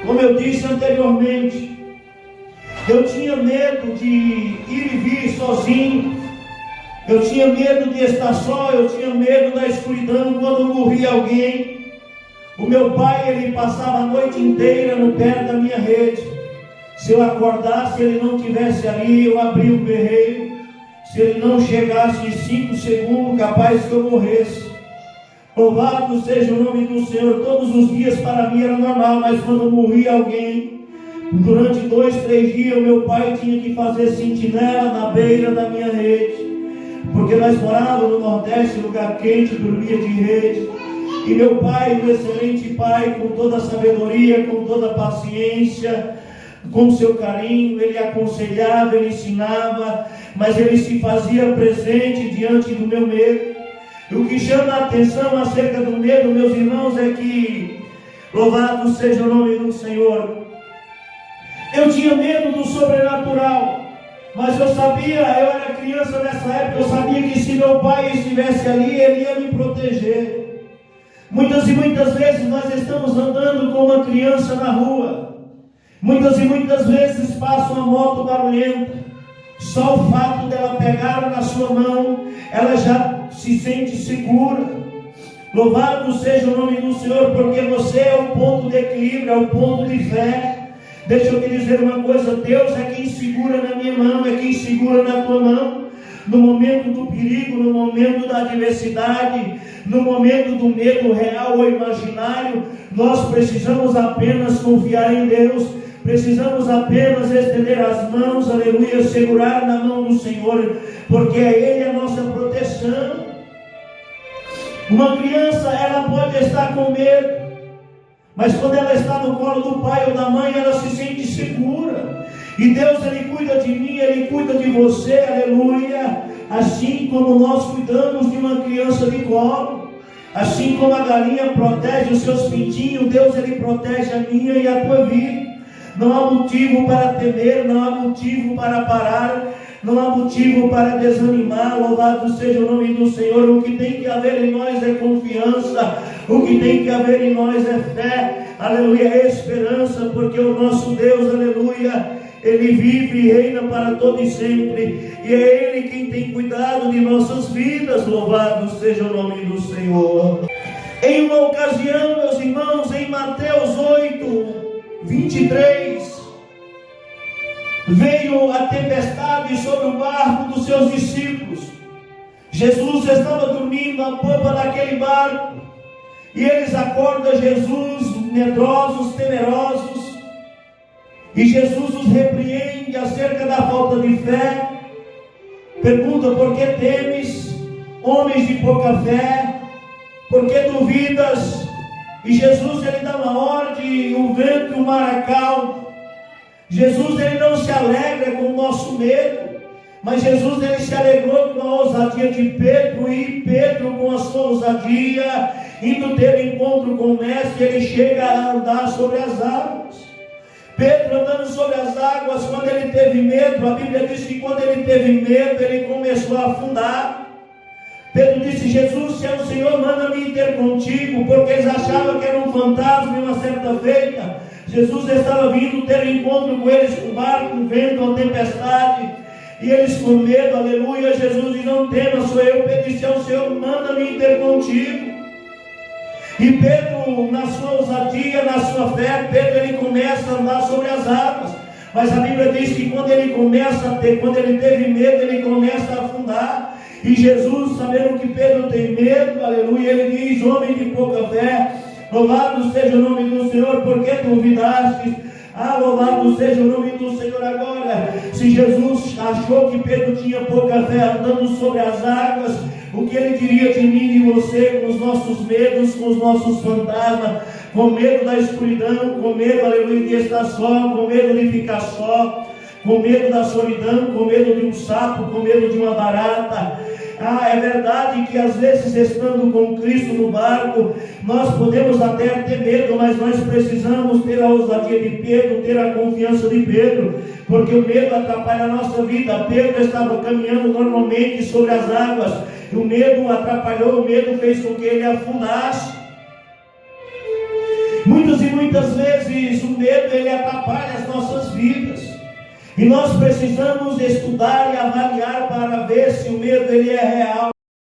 Como eu disse anteriormente, eu tinha medo de ir e vir sozinho, eu tinha medo de estar só, eu tinha medo da escuridão quando morria alguém. O meu pai, ele passava a noite inteira no pé da minha rede. Se eu acordasse, ele não estivesse ali, eu abria o berreiro. Se ele não chegasse em 5 segundos, capaz que eu morresse. Louvado seja o nome do Senhor. Todos os dias para mim era normal, mas quando morria alguém, durante 2, 3 dias, o meu pai tinha que fazer sentinela na beira da minha rede, porque nós morávamos no Nordeste, lugar quente, dormia de rede. E meu pai, um excelente pai, com toda a sabedoria, com toda a paciência, com seu carinho, ele aconselhava, ele ensinava, mas ele se fazia presente diante do meu medo. E o que chama a atenção acerca do medo, meus irmãos, é que, louvado seja o nome do Senhor, eu tinha medo do sobrenatural, mas eu sabia, eu era criança nessa época, eu sabia que se meu pai estivesse ali, ele ia me proteger. Muitas e muitas vezes nós estamos andando com uma criança na rua, muitas e muitas vezes passa uma moto barulhenta, só o fato dela pegar na sua mão, ela já se sente segura. Louvado seja o nome do Senhor, porque você é o ponto de equilíbrio, é o ponto de fé. Deixa eu te dizer uma coisa, Deus é quem segura na minha mão, é quem segura na tua mão. No momento do perigo, no momento da adversidade, no momento do medo real ou imaginário, nós precisamos apenas confiar em Deus. Precisamos apenas estender as mãos, aleluia, segurar na mão do Senhor, porque é Ele a nossa proteção. Uma criança, ela pode estar com medo, mas quando ela está no colo do pai ou da mãe, ela se sente segura. E Deus, Ele cuida de mim, Ele cuida de você, aleluia. Assim como nós cuidamos de uma criança de colo, assim como a galinha protege os seus pintinhos, Deus, Ele protege a minha e a tua vida. Não há motivo para temer, não há motivo para parar, não há motivo para desanimar. Louvado seja o nome do Senhor. O que tem que haver em nós é confiança, o que tem que haver em nós é fé, aleluia, é esperança, porque o nosso Deus, aleluia, Ele vive e reina para todo e sempre, e é Ele quem tem cuidado de nossas vidas. Louvado seja o nome do Senhor. Em uma ocasião, meus irmãos, em Mateus 8, 23, veio a tempestade sobre o barco dos seus discípulos. Jesus estava dormindo na popa daquele barco, e eles acordam Jesus, medrosos, temerosos, e Jesus os repreende acerca da falta de fé. Pergunta: por que temes, homens de pouca fé? Por que duvidas? E Jesus, Ele dá uma ordem, o vento e o mar acalmam. Jesus, Ele não se alegra com o nosso medo, mas Jesus, Ele se alegrou com a ousadia de Pedro, e Pedro, com a sua ousadia, indo ter encontro com o Mestre, ele chega a andar sobre as águas. Pedro andando sobre as águas, quando ele teve medo, a Bíblia diz que quando ele teve medo, ele começou a afundar. Pedro disse: Jesus, se é o Senhor, manda-me ter contigo, porque eles achavam que era um fantasma. Em uma certa feita, Jesus estava vindo ter encontro com eles, com o barco, com o vento, a tempestade, e eles com medo, aleluia. Jesus diz: não temas, sou eu. Pedro disse ao Senhor: manda-me ter contigo. E Pedro, na sua ousadia, na sua fé, Pedro, ele começa a andar sobre as águas. Mas a Bíblia diz que quando ele teve medo, ele começa a afundar. E Jesus, sabendo que Pedro tem medo, aleluia, ele diz: homem de pouca fé, louvado seja o nome do Senhor, porque duvidaste. Ah, louvado seja o nome do Senhor. Agora, se Jesus achou que Pedro tinha pouca fé andando sobre as águas, o que Ele diria de mim e de você, com os nossos medos, com os nossos fantasmas, com medo da escuridão, com medo, aleluia, de estar só, com medo de ficar só, com medo da solidão, com medo de um sapo, com medo de uma barata. Ah, é verdade que às vezes, estando com Cristo no barco, nós podemos até ter medo, mas nós precisamos ter a ousadia de Pedro, ter a confiança de Pedro, porque o medo atrapalha a nossa vida. Pedro estava caminhando normalmente sobre as águas, e o medo atrapalhou, o medo fez com que ele afundasse. Muitas e muitas vezes o medo ele atrapalha as nossas vidas. E nós precisamos estudar e avaliar para ver se o medo ele é real.